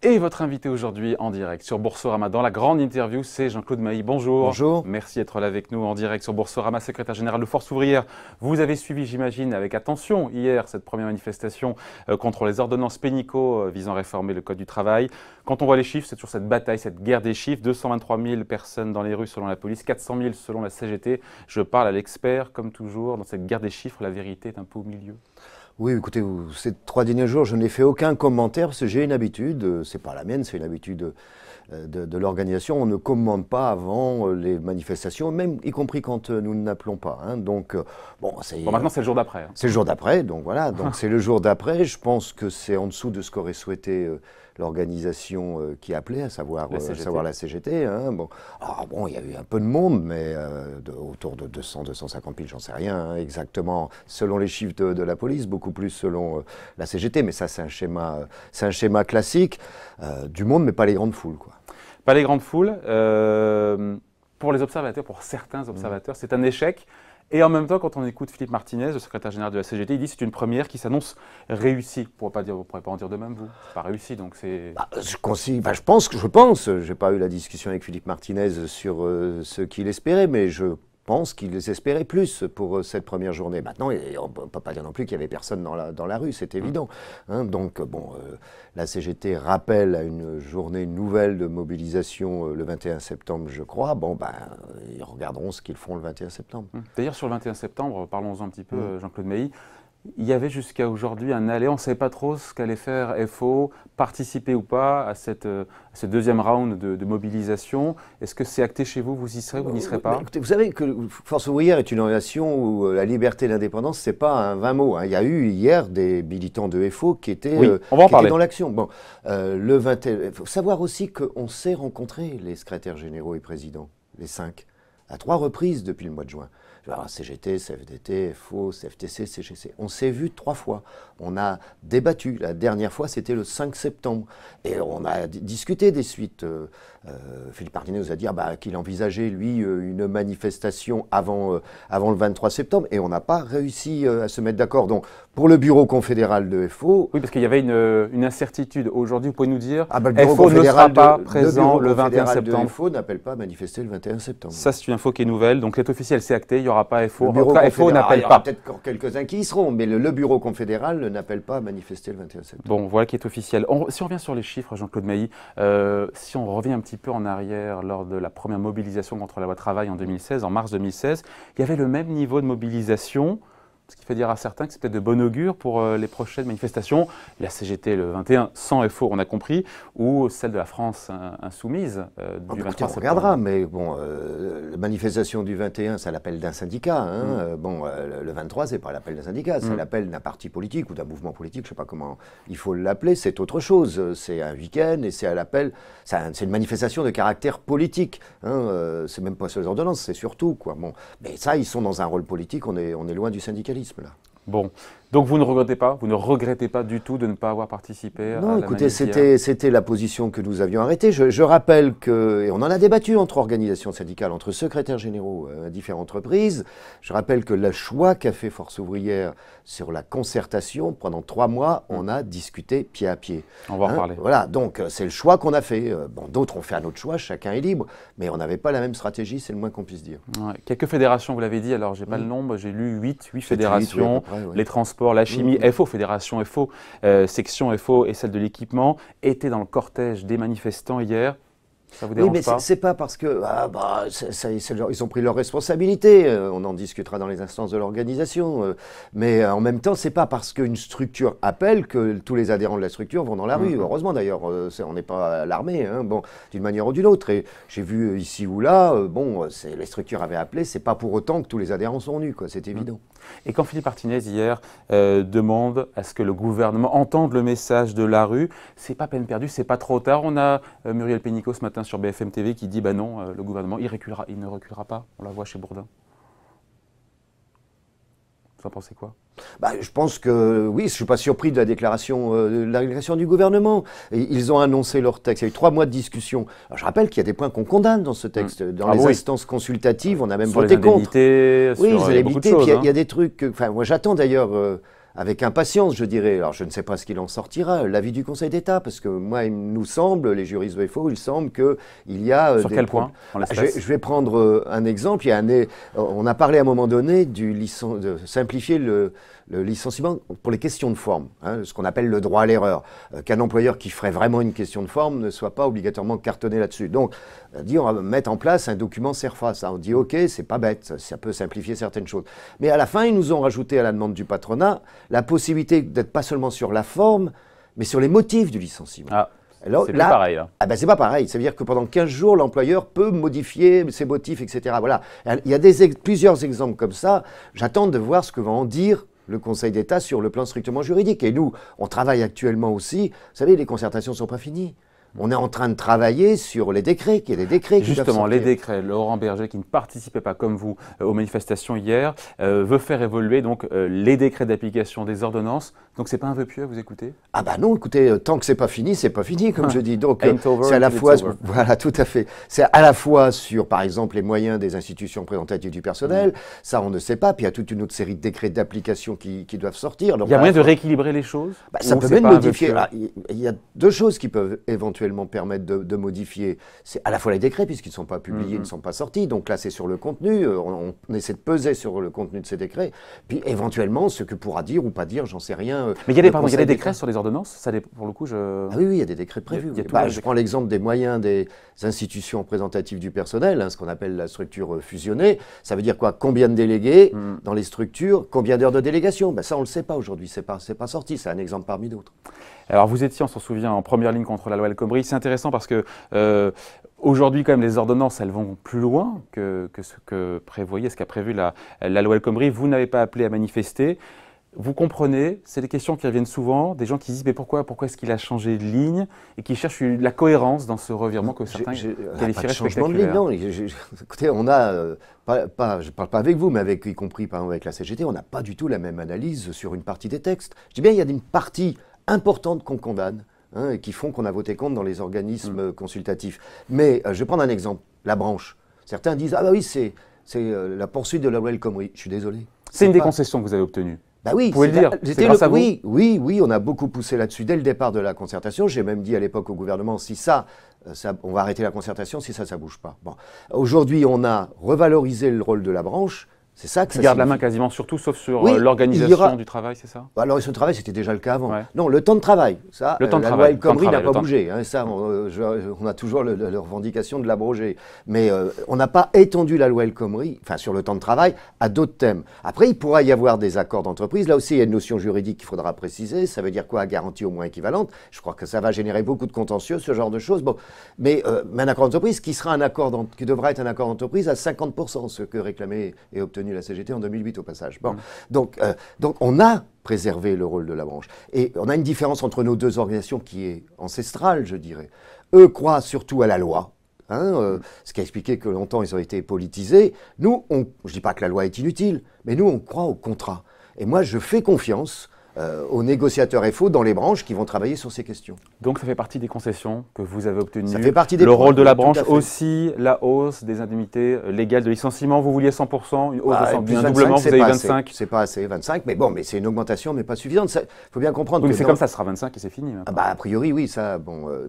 Et votre invité aujourd'hui en direct sur Boursorama dans la grande interview, c'est Jean-Claude Mailly. Bonjour. Bonjour. Merci d'être là avec nous en direct sur Boursorama, secrétaire général de Force ouvrière. Vous avez suivi, j'imagine, avec attention hier cette première manifestation contre les ordonnances Pénicaud visant à réformer le Code du travail. Quand on voit les chiffres, c'est toujours cette bataille, cette guerre des chiffres. 223 000 personnes dans les rues selon la police, 400 000 selon la CGT. Je parle à l'expert, comme toujours, dans cette guerre des chiffres, la vérité est un peu au milieu. Oui, écoutez, ces 3 derniers jours, je n'ai fait aucun commentaire parce que j'ai une habitude, c'est pas la mienne, c'est une habitude de l'organisation. On ne commente pas avant les manifestations, même y compris quand nous n'appelons pas. Hein. Donc, bon, maintenant c'est le jour d'après. Hein. C'est le jour d'après, donc voilà. Donc c'est le jour d'après. Je pense que c'est en dessous de ce qu'aurait souhaité l'organisation qui appelait, à savoir la CGT. Hein. Bon. Alors bon, il y a eu un peu de monde, mais autour de 200, 250 000, j'en sais rien hein, exactement, selon les chiffres de la police, beaucoup plus selon la CGT. Mais ça, c'est un schéma classique du monde, mais pas les grandes foules, quoi. Pas les grandes foules. Pour les observateurs, pour certains observateurs, c'est un échec. Et en même temps, quand on écoute Philippe Martinez, le secrétaire général de la CGT, il dit que c'est une première qui s'annonce réussie. Vous ne pourrez pas en dire de même, vous. C'est pas réussi, donc c'est... je pense, j'ai pas eu la discussion avec Philippe Martinez sur ce qu'il espérait, mais je pense qu'ils espéraient plus pour cette première journée. Maintenant, on ne peut pas dire non plus qu'il n'y avait personne dans la rue, c'est évident. Hein, donc, bon, la CGT rappelle à une journée nouvelle de mobilisation le 21 septembre, je crois. Bon, ben, ils regarderont ce qu'ils feront le 21 septembre. D'ailleurs, sur le 21 septembre, parlons-en un petit peu, Jean-Claude Mailly. Il y avait jusqu'à aujourd'hui un aller, on ne savait pas trop ce qu'allait faire FO, participer ou pas à ce deuxième round de mobilisation. Est-ce que c'est acté chez vous, vous y serez, vous n'y serez pas? Écoutez, vous savez que Force ouvrière est une organisation où la liberté et l'indépendance, ce n'est pas un vain mot. Hein. Il y a eu hier des militants de FO qui étaient, dans l'action. Bon, il faut savoir aussi qu'on s'est rencontrés, les secrétaires généraux et présidents, les 5, à 3 reprises depuis le mois de juin. CGT, CFDT, FO, CFTC, CGC. On s'est vus 3 fois. On a débattu. La dernière fois, c'était le 5 septembre. Et on a discuté des suites. Philippe Martinez nous a dit qu'il envisageait, lui, une manifestation avant le 23 septembre. Et on n'a pas réussi à se mettre d'accord. Donc, pour le bureau confédéral de FO... Oui, parce qu'il y avait une incertitude. Aujourd'hui, vous pouvez nous dire le FO ne sera pas présent le 21 septembre. FO n'appelle pas à manifester le 21 septembre. Ça, c'est une info qui est nouvelle. Donc, c'est officiel, c'est acté. Il n'y aura pas FO. En tout cas, FO n'appelle pas. Il y aura peut-être encore quelques-uns qui y seront, mais le bureau confédéral n'appelle pas à manifester le 21 septembre. Bon, voilà qui est officiel. Si on revient sur les chiffres, Jean-Claude Mailly, si on revient un petit peu en arrière lors de la première mobilisation contre la loi travail en 2016, en mars 2016, il y avait le même niveau de mobilisation. Ce qui fait dire à certains que c'est peut-être de bon augure pour les prochaines manifestations. La CGT le 21, sans FO, on a compris, ou celle de la France insoumise du 23 septembre. On regardera, mais bon, la manifestation du 21, c'est l'appel d'un syndicat. Hein. Bon, le 23, c'est pas l'appel d'un syndicat, c'est l'appel d'un parti politique ou d'un mouvement politique, je ne sais pas comment il faut l'appeler, c'est autre chose. C'est un week-end et c'est à l'appel, c'est une manifestation de caractère politique. Hein. C'est même pas sur les ordonnances, c'est surtout, quoi. Bon, mais ça, ils sont dans un rôle politique, on est loin du syndicalisme. Là. Bon, donc vous ne regrettez pas du tout de ne pas avoir participé à la manif? Non, écoutez, c'était la position que nous avions arrêtée. Je rappelle que, et on en a débattu entre organisations syndicales, entre secrétaires généraux à différentes reprises, je rappelle que le choix qu'a fait Force ouvrière sur la concertation, pendant 3 mois, on a discuté pied à pied. On va en parler. Voilà, donc c'est le choix qu'on a fait. Bon, d'autres ont fait un autre choix, chacun est libre, mais on n'avait pas la même stratégie, c'est le moins qu'on puisse dire. Ouais. Quelques fédérations, vous l'avez dit, alors j'ai pas le nombre, j'ai lu 8 fédérations, 8, près, les transports, la chimie, FO, fédération FO, section FO et celle de l'équipement, étaient dans le cortège des manifestants hier. Ça vous dérange pas? C'est pas parce que ils ont pris leurs responsabilités. On en discutera dans les instances de l'organisation. Mais en même temps, c'est pas parce qu'une structure appelle que tous les adhérents de la structure vont dans la rue. Heureusement d'ailleurs, on n'est pas alarmé, hein, bon, d'une manière ou d'une autre. Et j'ai vu ici ou là, les structures avaient appelé. C'est pas pour autant que tous les adhérents sont venus, quoi. C'est évident. Et quand Philippe Martinez hier demande à ce que le gouvernement entende le message de la rue, c'est pas peine perdue, c'est pas trop tard. On a Muriel Pénicaud ce matin sur BFM TV qui dit non, le gouvernement il ne reculera pas. On la voit chez Bourdin. Vous en pensez quoi? Je pense que oui, je ne suis pas surpris de la déclaration du gouvernement. Et ils ont annoncé leur texte. Il y a eu 3 mois de discussion. Alors, je rappelle qu'il y a des points qu'on condamne dans ce texte. Dans les instances consultatives, on a même voté contre. Oui, les indemnités, puis il y a des trucs. Moi, j'attends d'ailleurs avec impatience, je dirais. Alors, je ne sais pas ce qu'il en sortira, l'avis du Conseil d'État, parce que moi, il nous semble, les juristes de FO, il semble qu'il y a... Sur quel point je vais prendre un exemple. On a parlé à un moment donné de simplifier le licenciement pour les questions de forme, hein, ce qu'on appelle le droit à l'erreur. Qu'un employeur qui ferait vraiment une question de forme ne soit pas obligatoirement cartonné là-dessus. Donc, on va mettre en place un document CERFA. Ça, on dit, OK, c'est pas bête, ça peut simplifier certaines choses. Mais à la fin, ils nous ont rajouté à la demande du patronat la possibilité d'être pas seulement sur la forme, mais sur les motifs du licenciement. Ah. C'est pas pareil. Là. Ah ben c'est pas pareil. Ça veut dire que pendant 15 jours, l'employeur peut modifier ses motifs, etc. Voilà. Il y a plusieurs exemples comme ça. J'attends de voir ce que va en dire le Conseil d'État sur le plan strictement juridique. Et nous, on travaille actuellement aussi. Vous savez, les concertations ne sont pas finies. On est en train de travailler sur les décrets, qu'il y a des décrets qui doivent sortir. Justement, les décrets. Laurent Berger, qui ne participait pas comme vous aux manifestations hier, veut faire évoluer donc les décrets d'application des ordonnances. Donc c'est pas un vœu pieux à vous écouter? Ah bah non, écoutez, tant que c'est pas fini, comme je dis. Donc c'est à la fois, voilà, tout à fait. C'est à la fois sur, par exemple, les moyens des institutions représentatives du personnel. Ça, on ne sait pas. Puis il y a toute une autre série de décrets d'application qui doivent sortir. Donc, il y a moyen de rééquilibrer les choses? Ça peut même modifier. Il y a deux choses qui peuvent éventuellement permettre de modifier. C'est à la fois les décrets, puisqu'ils ne sont pas publiés, ils ne sont pas sortis. Donc là, c'est sur le contenu. On essaie de peser sur le contenu de ces décrets. Puis éventuellement, ce que pourra dire ou pas dire, j'en sais rien. Mais il y a des décrets sur les ordonnances, ça, pour le coup, Ah oui, il y a des décrets prévus. Je prends l'exemple des moyens des institutions représentatives du personnel, ce qu'on appelle la structure fusionnée. Ça veut dire quoi? Combien de délégués dans les structures? Combien d'heures de délégation? Ça, on ne le sait pas aujourd'hui, c'est pas sorti, c'est un exemple parmi d'autres. Alors vous étiez, on s'en souvient, en première ligne contre la loi El Khomri. C'est intéressant parce que aujourd'hui, quand même, les ordonnances, elles vont plus loin que ce qu'a prévu la loi El Khomri. Vous n'avez pas appelé à manifester. Vous comprenez, c'est des questions qui reviennent souvent, des gens qui disent mais pourquoi est-ce qu'il a changé de ligne et qui cherchent la cohérence dans ce revirement que certains qualifieraient spectaculaire. Non, écoutez, on a, je ne parle pas avec vous, mais y compris par exemple avec la CGT, on n'a pas du tout la même analyse sur une partie des textes. Je dis bien, il y a une partie importante qu'on condamne, et qui font qu'on a voté contre dans les organismes consultatifs. Mais je vais prendre un exemple, la branche. Certains disent, ah bah oui, c'est la poursuite de la loi El Khomri. Je suis désolé. C'est une des concessions que vous avez obtenues. Bah oui, vous pouvez le dire. Oui, on a beaucoup poussé là-dessus dès le départ de la concertation. J'ai même dit à l'époque au gouvernement, si on va arrêter la concertation si ça bouge pas. Bon. Aujourd'hui, on a revalorisé le rôle de la branche. C'est ça que ça garde la main quasiment sur tout, sauf sur l'organisation du travail, c'est ça? L'organisation du travail, c'était déjà le cas avant. Ouais. Non, le temps de travail, ça, la loi El Khomri n'a pas bougé. Ça, on a toujours la revendication de l'abroger. Mais on n'a pas étendu la loi El Khomri, sur le temps de travail, à d'autres thèmes. Après, il pourra y avoir des accords d'entreprise. Là aussi, il y a une notion juridique qu'il faudra préciser. Ça veut dire quoi, garantie au moins équivalente? Je crois que ça va générer beaucoup de contentieux, ce genre de choses. Bon. Mais un accord d'entreprise qui devra être un accord d'entreprise à 50%, ce que réclamait et obtenu la CGT en 2008 au passage. Bon. Donc on a préservé le rôle de la branche. Et on a une différence entre nos deux organisations qui est ancestrale, je dirais. Eux croient surtout à la loi, ce qui a expliqué que longtemps ils ont été politisés. Nous, je ne dis pas que la loi est inutile, mais nous, on croit au contrat. Et moi, je fais confiance aux négociateurs FO dans les branches qui vont travailler sur ces questions. Donc ça fait partie des concessions que vous avez obtenues. Ça fait partie des le rôle de la branche aussi, la hausse des indemnités légales de licenciement. Vous vouliez 100%, une hausse de 100%, un doublement, vous avez 25. C'est pas assez, 25, mais bon, mais c'est une augmentation, mais pas suffisante. Il faut bien comprendre. Oui, mais c'est comme ça, ce sera 25 et c'est fini. A priori, oui, ça,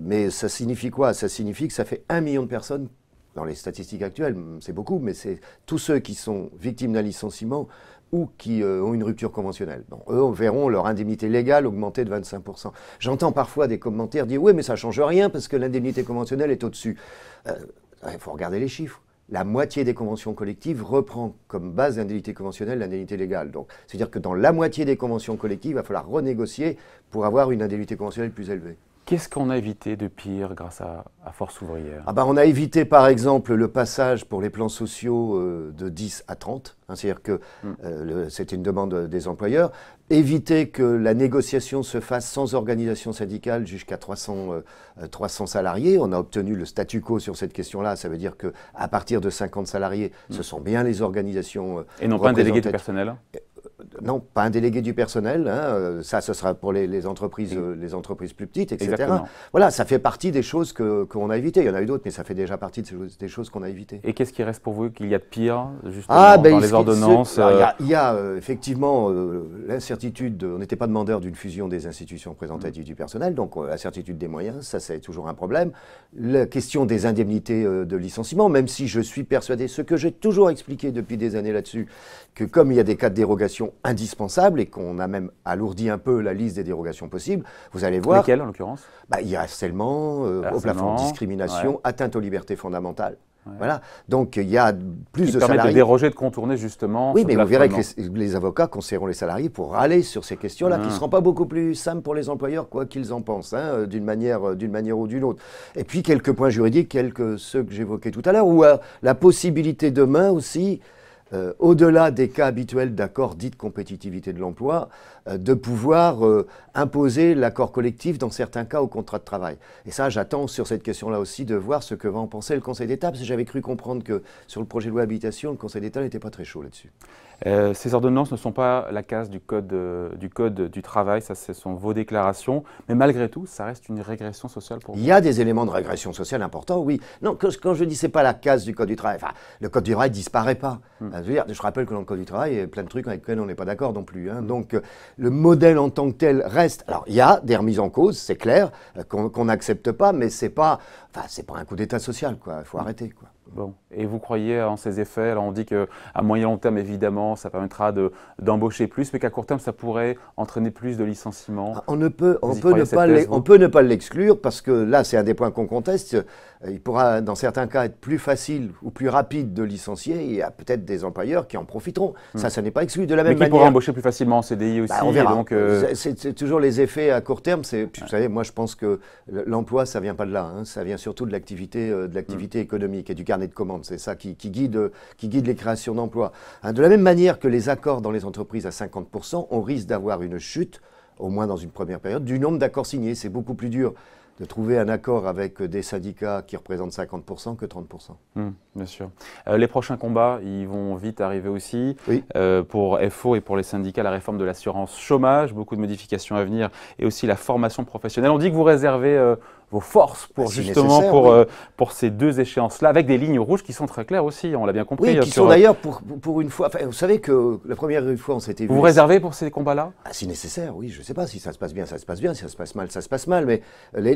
mais ça signifie quoi? Ça signifie que ça fait 1 million de personnes. Dans les statistiques actuelles, c'est beaucoup, mais c'est tous ceux qui sont victimes d'un licenciement ou qui ont une rupture conventionnelle. Bon, eux verront leur indemnité légale augmenter de 25%. J'entends parfois des commentaires dire « Oui, mais ça ne change rien parce que l'indemnité conventionnelle est au-dessus. » Il faut regarder les chiffres. La moitié des conventions collectives reprend comme base d'indemnité conventionnelle l'indemnité légale. Donc, c'est-à-dire que dans la moitié des conventions collectives, il va falloir renégocier pour avoir une indemnité conventionnelle plus élevée. Qu'est-ce qu'on a évité de pire grâce à Force ouvrière? On a évité par exemple le passage pour les plans sociaux de 10 à 30, c'est-à-dire que c'était une demande des employeurs. Éviter que la négociation se fasse sans organisation syndicale jusqu'à 300 salariés. On a obtenu le statu quo sur cette question-là. Ça veut dire qu'à partir de 50 salariés, ce sont bien les organisations et non pas un délégué du personnel? Non, pas un délégué du personnel, hein, ça ce sera pour les entreprises plus petites, etc. Exactement. Voilà, ça fait partie des choses qu'on a évitées. Il y en a eu d'autres, mais ça fait déjà partie des choses qu'on a évitées. Et qu'est-ce qui reste pour vous qu'il y a de pire, justement, dans les ordonnances Il y a effectivement l'incertitude, on n'était pas demandeur d'une fusion des institutions représentatives du personnel, donc l'incertitude des moyens, ça c'est toujours un problème. La question des indemnités de licenciement, même si je suis persuadé, ce que j'ai toujours expliqué depuis des années là-dessus, que comme il y a des cas de dérogation indispensables et qu'on a même alourdi un peu la liste des dérogations possibles, vous allez voir... Lesquelles, en l'occurrence? Il y a harcèlement, au plafond de discrimination, atteinte aux libertés fondamentales. Ouais. Voilà. Donc il y a plus de salariés. Qui permettent de déroger, de contourner justement. Oui, mais vous verrez que les avocats conseilleront les salariés pour râler sur ces questions-là, qui ne seront pas beaucoup plus simples pour les employeurs, quoi qu'ils en pensent, hein, d'une manière ou d'une autre. Et puis quelques points juridiques, ceux que j'évoquais tout à l'heure, ou la possibilité demain aussi, au-delà des cas habituels d'accords dits de compétitivité de l'emploi, de pouvoir imposer l'accord collectif dans certains cas au contrat de travail. Et ça, j'attends sur cette question-là aussi de voir ce que va en penser le Conseil d'État, parce que j'avais cru comprendre que sur le projet de loi habitation, le Conseil d'État n'était pas très chaud là-dessus. Ces ordonnances ne sont pas la case du code du travail, ça ce sont vos déclarations, mais malgré tout, ça reste une régression sociale pour vous. Il y a des éléments de régression sociale importants, oui. Non, quand je dis c'est pas la case du code du travail, enfin, le code du travail disparaît pas. Je rappelle que dans le code du travail, il y a plein de trucs avec lesquels on n'est pas d'accord non plus. Hein. Donc, le modèle en tant que tel reste. Alors, il y a des remises en cause, c'est clair, qu'on n'accepte pas, mais c'est pas un coup d'état social, quoi. Il faut arrêter, quoi. Bon. Et vous croyez en ces effets? Alors on dit qu'à moyen long terme, évidemment, ça permettra d'embaucher plus, mais qu'à court terme, ça pourrait entraîner plus de licenciements. On peut ne pas l'exclure, parce que là, c'est un des points qu'on conteste. Il pourra, dans certains cas, être plus facile ou plus rapide de licencier. Il y a peut-être des employeurs qui en profiteront. Ça n'est pas exclu. De la même manière. Mais qui pourra embaucher plus facilement en CDI aussi. On verra. Donc, c'est toujours les effets à court terme. Vous savez, moi, je pense que l'emploi, ça ne vient pas de là. Hein. Ça vient surtout de l'activité économique et du carnet de commandes. C'est ça qui guide les créations d'emplois. Hein, de la même manière que les accords dans les entreprises à 50%, on risque d'avoir une chute, au moins dans une première période, du nombre d'accords signés. C'est beaucoup plus dur de trouver un accord avec des syndicats qui représentent 50% que 30%. Bien sûr. Les prochains combats, ils vont vite arriver aussi. Oui. Pour FO et pour les syndicats, la réforme de l'assurance chômage, beaucoup de modifications à venir, et aussi la formation professionnelle. On dit que vous réservez vos forces pour justement pour ces deux échéances-là, avec des lignes rouges qui sont très claires aussi, on l'a bien compris. Oui, qui sont d'ailleurs pour une fois, vous savez que la première fois on s'était vu... Vous réservez pour ces combats-là? Si nécessaire, oui, je ne sais pas, si ça se passe bien, ça se passe bien, si ça se passe mal, ça se passe mal, mais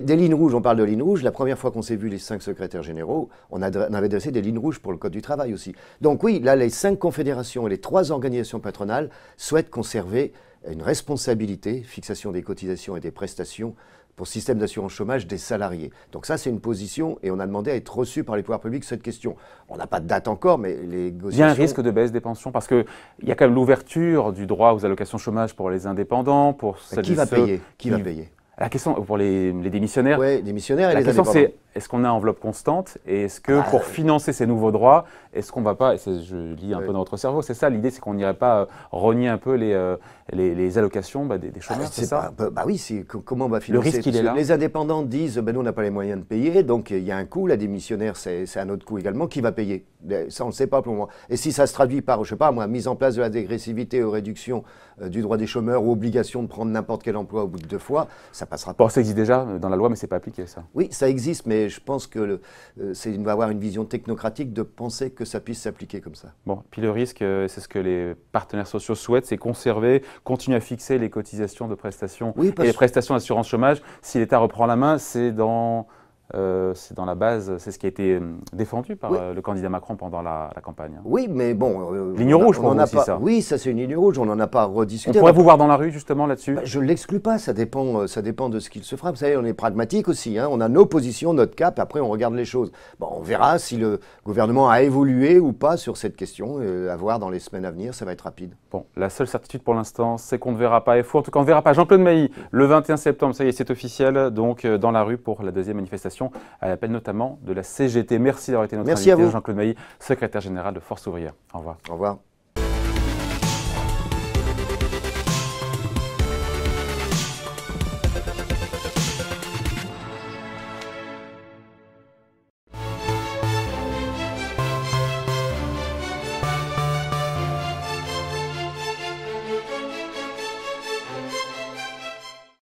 des lignes rouges, on parle de lignes rouges, la première fois qu'on s'est vu les 5 secrétaires généraux, on avait dressé des lignes rouges pour le Code du travail aussi. Donc oui, là les 5 confédérations et les 3 organisations patronales souhaitent conserver une responsabilité, fixation des cotisations et des prestations pour le système d'assurance chômage des salariés. Donc ça, c'est une position et on a demandé à être reçu par les pouvoirs publics cette question. On n'a pas de date encore, mais les négociations... Il y a un risque de baisse des pensions parce qu'il y a quand même l'ouverture du droit aux allocations chômage pour les indépendants, pour celles qui va payer? Qui va payer? La question pour les démissionnaires. Oui, démissionnaires et les indépendants. La question, c'est est-ce qu'on a enveloppe constante et est-ce que pour financer ces nouveaux droits, est-ce qu'on ne va pas, et je lis un peu dans votre cerveau, c'est ça l'idée, c'est qu'on n'irait pas rogner un peu les allocations des chômeurs, c'est ça? Oui, comment on va financer? Le risque, il est là. Les indépendants disent, nous, on n'a pas les moyens de payer, donc il y a un coût, la démissionnaire, c'est un autre coût également, qui va payer? Ça, on ne sait pas pour le moment. Et si ça se traduit par, je ne sais pas moi, mise en place de la dégressivité ou réduction du droit des chômeurs ou obligation de prendre n'importe quel emploi au bout de 2 fois, ça passera pas. Bon, ça existe déjà dans la loi, mais ce n'est pas appliqué, ça. Oui, ça existe, mais je pense que on va avoir une vision technocratique de penser que ça puisse s'appliquer comme ça. Bon, puis le risque, c'est ce que les partenaires sociaux souhaitent, c'est conserver, continuer à fixer les cotisations de prestations et les prestations d'assurance chômage. Si l'État reprend la main, c'est dans la base, c'est ce qui a été défendu par le candidat Macron pendant la campagne. Oui, mais bon... ligne rouge pour vous aussi, ça. Oui, ça c'est une ligne rouge, on n'en a pas rediscuté. On pourrait vous voir dans la rue justement là-dessus? Je ne l'exclus pas, ça dépend de ce qu'il se fera. Vous savez, on est pragmatique aussi, hein. On a nos positions, notre cap, après on regarde les choses. Bon, on verra si le gouvernement a évolué ou pas sur cette question, à voir dans les semaines à venir, ça va être rapide. Bon, la seule certitude pour l'instant, c'est qu'on ne verra pas FO, en tout cas on ne verra pas Jean-Claude Mailly le 21 septembre, ça y est, c'est officiel, donc dans la rue pour la deuxième manifestation, à l'appel notamment de la CGT. Merci d'avoir été notre invité, Jean-Claude Mailly, secrétaire général de Force ouvrière. Au revoir. Au revoir.